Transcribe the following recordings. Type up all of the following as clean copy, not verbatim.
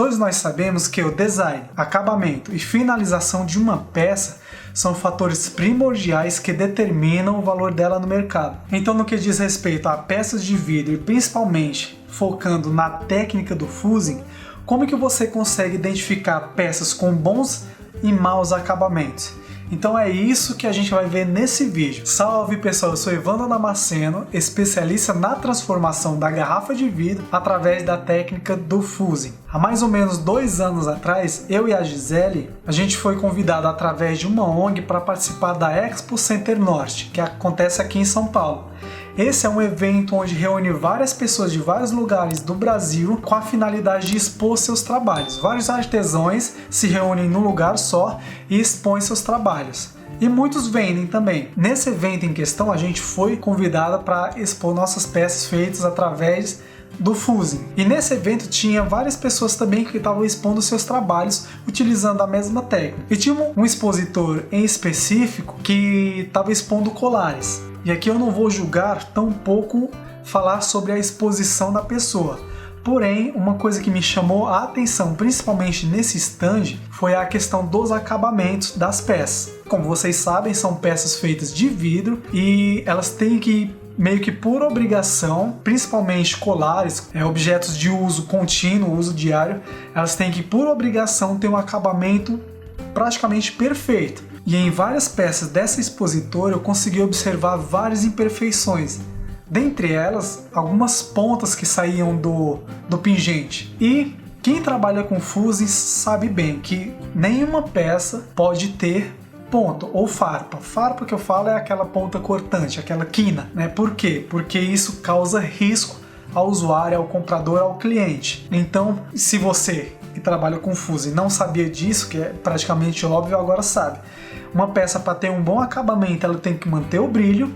Todos nós sabemos que o design, acabamento e finalização de uma peça são fatores primordiais que determinam o valor dela no mercado. Então, no que diz respeito a peças de vidro e principalmente focando na técnica do fusing, como que você consegue identificar peças com bons e maus acabamentos? Então é isso que a gente vai ver nesse vídeo. Salve pessoal, eu sou Evandro Damasceno, especialista na transformação da garrafa de vidro através da técnica do fusing. Há mais ou menos 2 anos atrás, eu e a Gisele, a gente foi convidado através de uma ONG para participar da Expo Center Norte, que acontece aqui em São Paulo. Esse é um evento onde reúne várias pessoas de vários lugares do Brasil com a finalidade de expor seus trabalhos. Vários artesãos se reúnem num lugar só e expõem seus trabalhos. E muitos vendem também. Nesse evento em questão, a gente foi convidada para expor nossas peças feitas através do fusing. E nesse evento tinha várias pessoas também que estavam expondo seus trabalhos utilizando a mesma técnica. E tinha um expositor em específico que estava expondo colares. E aqui eu não vou julgar, tampouco falar sobre a exposição da pessoa. Porém, uma coisa que me chamou a atenção, principalmente nesse stand, foi a questão dos acabamentos das peças. Como vocês sabem, são peças feitas de vidro e elas têm que, meio que por obrigação, principalmente colares, objetos de uso contínuo, uso diário, elas têm que, por obrigação, ter um acabamento praticamente perfeito. E em várias peças dessa expositora eu consegui observar várias imperfeições, dentre elas algumas pontas que saíam do pingente. E quem trabalha com fusing sabe bem que nenhuma peça pode ter ponto ou farpa. Farpa que eu falo é aquela ponta cortante, aquela quina, né? Por quê? Porque isso causa risco ao usuário, ao comprador, ao cliente. Então, se você que trabalha com fusing não sabia disso, que é praticamente óbvio, agora sabe. Uma peça, para ter um bom acabamento, ela tem que manter o brilho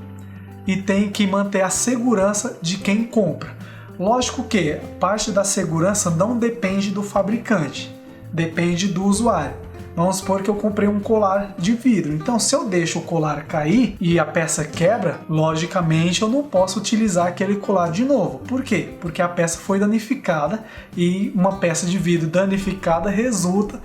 e tem que manter a segurança de quem compra. Lógico que parte da segurança não depende do fabricante, depende do usuário. Vamos supor que eu comprei um colar de vidro, então se eu deixo o colar cair e a peça quebra, logicamente eu não posso utilizar aquele colar de novo. Por quê? Porque a peça foi danificada e uma peça de vidro danificada resulta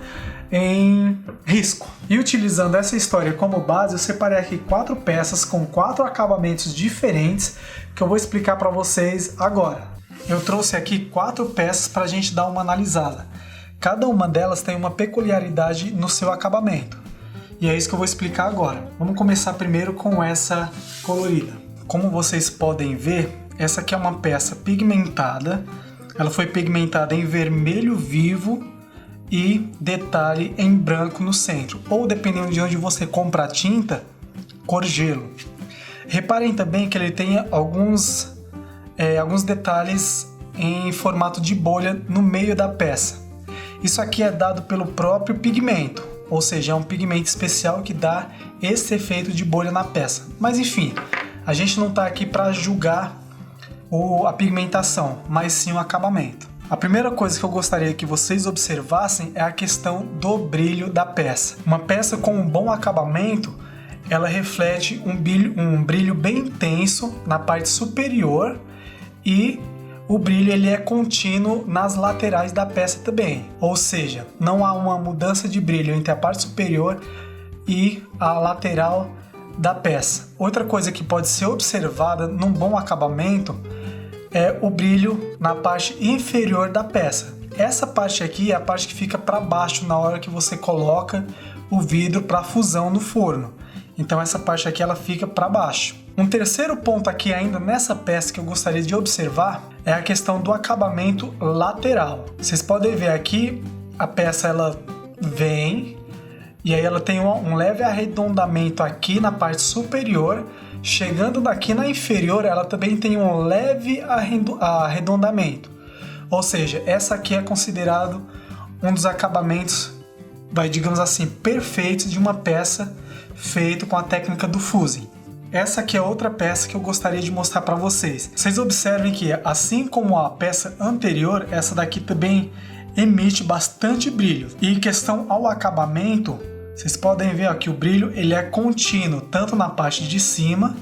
em risco. E utilizando essa história como base, eu separei aqui 4 peças com 4 acabamentos diferentes que eu vou explicar para vocês agora. Eu trouxe aqui 4 peças para a gente dar uma analisada. Cada uma delas tem uma peculiaridade no seu acabamento. E é isso que eu vou explicar agora. Vamos começar primeiro com essa colorida. Como vocês podem ver, essa aqui é uma peça pigmentada. Ela foi pigmentada em vermelho vivo e detalhe em branco no centro. Ou dependendo de onde você compra a tinta, cor gelo. Reparem também que ele tem alguns detalhes em formato de bolha no meio da peça. Isso aqui é dado pelo próprio pigmento, ou seja, é um pigmento especial que dá esse efeito de bolha na peça. Mas enfim, a gente não está aqui para julgar a pigmentação, mas sim o acabamento. A primeira coisa que eu gostaria que vocês observassem é a questão do brilho da peça. Uma peça com um bom acabamento, ela reflete um brilho bem intenso na parte superior e o brilho ele é contínuo nas laterais da peça também, ou seja, não há uma mudança de brilho entre a parte superior e a lateral da peça. Outra coisa que pode ser observada num bom acabamento é o brilho na parte inferior da peça. Essa parte aqui é a parte que fica para baixo na hora que você coloca o vidro para fusão no forno. Então essa parte aqui ela fica para baixo. Um terceiro ponto aqui ainda nessa peça que eu gostaria de observar é a questão do acabamento lateral. Vocês podem ver aqui, a peça ela vem e aí ela tem um leve arredondamento aqui na parte superior. Chegando daqui na inferior, ela também tem um leve arredondamento. Ou seja, essa aqui é considerado um dos acabamentos, digamos assim, perfeitos de uma peça feita com a técnica do fusing. Essa aqui é outra peça que eu gostaria de mostrar para vocês. Vocês observem que, assim como a peça anterior, essa daqui também emite bastante brilho. E em questão ao acabamento, vocês podem ver que o brilho ele é contínuo, tanto na parte de cima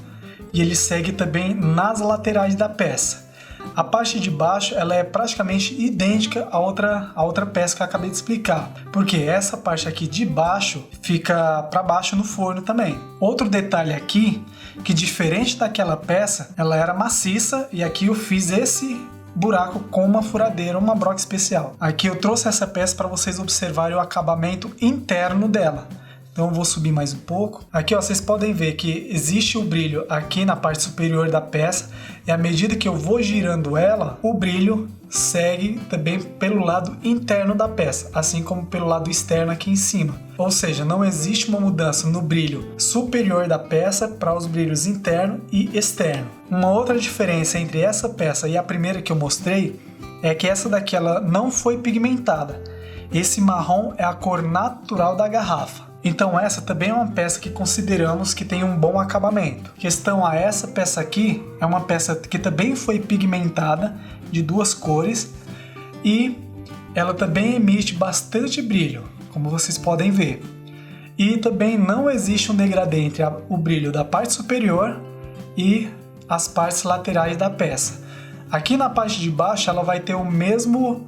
e ele segue também nas laterais da peça. A parte de baixo ela é praticamente idêntica à outra peça que eu acabei de explicar, porque essa parte aqui de baixo fica para baixo no forno também. Outro detalhe aqui, que diferente daquela peça, ela era maciça e aqui eu fiz esse buraco com uma furadeira, uma broca especial. Aqui eu trouxe essa peça para vocês observarem o acabamento interno dela. Então eu vou subir mais um pouco. Aqui ó, vocês podem ver que existe o brilho aqui na parte superior da peça e à medida que eu vou girando ela, o brilho segue também pelo lado interno da peça, assim como pelo lado externo aqui em cima. Ou seja, não existe uma mudança no brilho superior da peça para os brilhos interno e externo. Uma outra diferença entre essa peça e a primeira que eu mostrei é que essa daqui ela não foi pigmentada. Esse marrom é a cor natural da garrafa. Então essa também é uma peça que consideramos que tem um bom acabamento. Questão a essa peça aqui, é uma peça que também foi pigmentada de duas cores e ela também emite bastante brilho, como vocês podem ver. E também não existe um degradê entre o brilho da parte superior e as partes laterais da peça. Aqui na parte de baixo ela vai ter o mesmo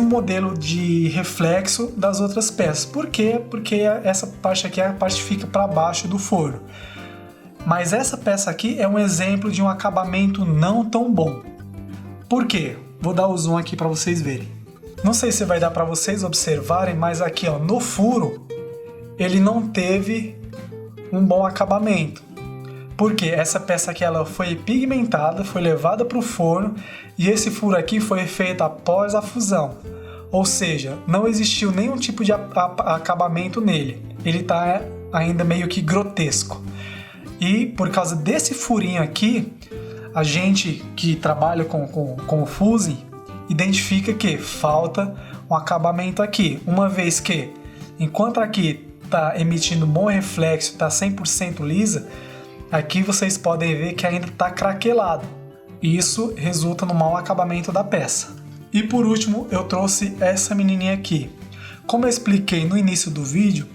modelo de reflexo das outras peças. Por quê? Porque essa parte aqui é a parte que fica para baixo do forno. Mas essa peça aqui é um exemplo de um acabamento não tão bom. Por quê? Vou dar o zoom aqui para vocês verem. Não sei se vai dar para vocês observarem, mas aqui ó, no furo ele não teve um bom acabamento. Porque essa peça aqui ela foi pigmentada, foi levada para o forno e esse furo aqui foi feito após a fusão. Ou seja, não existiu nenhum tipo de acabamento nele. Ele está ainda meio que grotesco. E por causa desse furinho aqui, a gente que trabalha com o fusing identifica que falta um acabamento aqui. Uma vez que, enquanto aqui está emitindo um bom reflexo, está 100% lisa, aqui vocês podem ver que ainda está craquelado. Isso resulta no mau acabamento da peça. E por último, eu trouxe essa menininha aqui. Como eu expliquei no início do vídeo,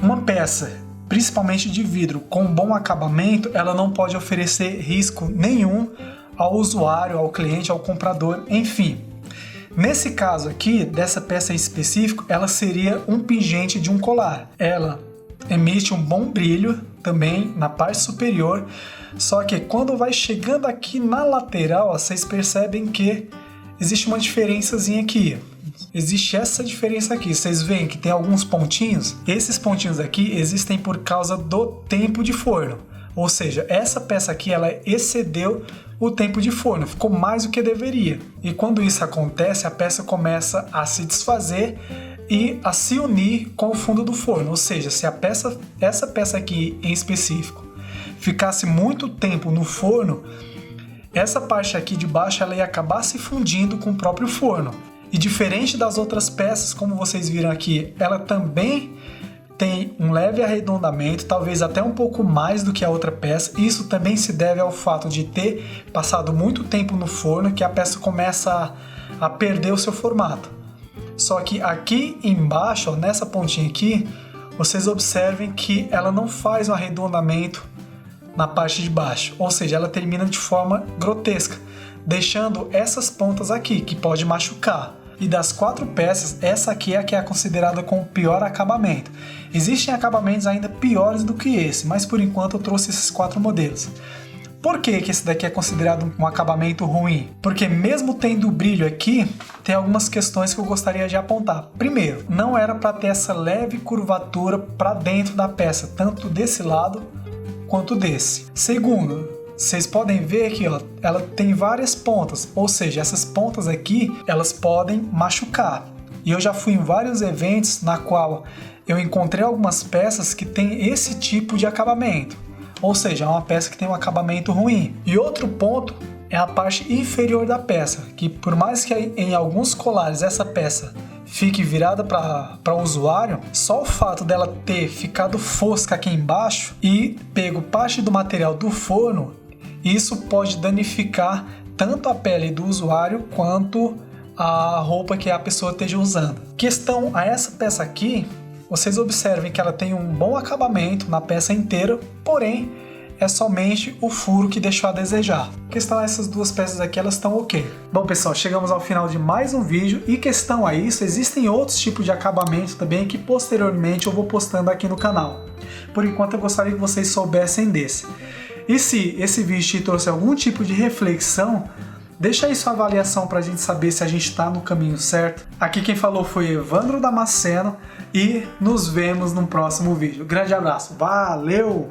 uma peça, principalmente de vidro, com bom acabamento, ela não pode oferecer risco nenhum ao usuário, ao cliente, ao comprador, enfim. Nesse caso aqui, dessa peça em específico, ela seria um pingente de um colar. Ela emite um bom brilho também na parte superior, só que quando vai chegando aqui na lateral, vocês percebem que existe uma diferençazinha aqui. Existe essa diferença aqui, vocês veem que tem alguns pontinhos. Esses pontinhos aqui existem por causa do tempo de forno. Ou seja, essa peça aqui ela excedeu o tempo de forno, ficou mais do que deveria. E quando isso acontece, a peça começa a se desfazer e a se unir com o fundo do forno. Ou seja, se essa peça aqui em específico ficasse muito tempo no forno, essa parte aqui de baixo ela ia acabar se fundindo com o próprio forno. E diferente das outras peças, como vocês viram aqui, ela também tem um leve arredondamento, talvez até um pouco mais do que a outra peça. Isso também se deve ao fato de ter passado muito tempo no forno, que a peça começa a perder o seu formato. Só que aqui embaixo, ó, nessa pontinha aqui, vocês observem que ela não faz um arredondamento na parte de baixo, ou seja, ela termina de forma grotesca, deixando essas pontas aqui, que pode machucar. E das 4 peças, essa aqui é a que é considerada com o pior acabamento. Existem acabamentos ainda piores do que esse, mas por enquanto eu trouxe esses 4 modelos. Por que esse daqui é considerado um acabamento ruim? Porque mesmo tendo brilho aqui, tem algumas questões que eu gostaria de apontar. Primeiro, não era para ter essa leve curvatura para dentro da peça, tanto desse lado quanto desse. Segundo, vocês podem ver aqui, ó, ela tem várias pontas, ou seja, essas pontas aqui, elas podem machucar. E eu já fui em vários eventos na qual eu encontrei algumas peças que tem esse tipo de acabamento. Ou seja, é uma peça que tem um acabamento ruim. E outro ponto é a parte inferior da peça, que por mais que em alguns colares essa peça fique virada para o usuário, só o fato dela ter ficado fosca aqui embaixo e pego parte do material do forno, isso pode danificar tanto a pele do usuário quanto a roupa que a pessoa esteja usando. Questão a essa peça aqui, vocês observem que ela tem um bom acabamento na peça inteira, porém é somente o furo que deixou a desejar. A questão é, essas duas peças aqui, elas estão ok. Bom pessoal, chegamos ao final de mais um vídeo e questão a isso, existem outros tipos de acabamento também que posteriormente eu vou postando aqui no canal. Por enquanto eu gostaria que vocês soubessem desse. E se esse vídeo te trouxe algum tipo de reflexão, deixa aí sua avaliação para a gente saber se a gente está no caminho certo. Aqui quem falou foi Evandro Damasceno e nos vemos no próximo vídeo. Grande abraço, valeu!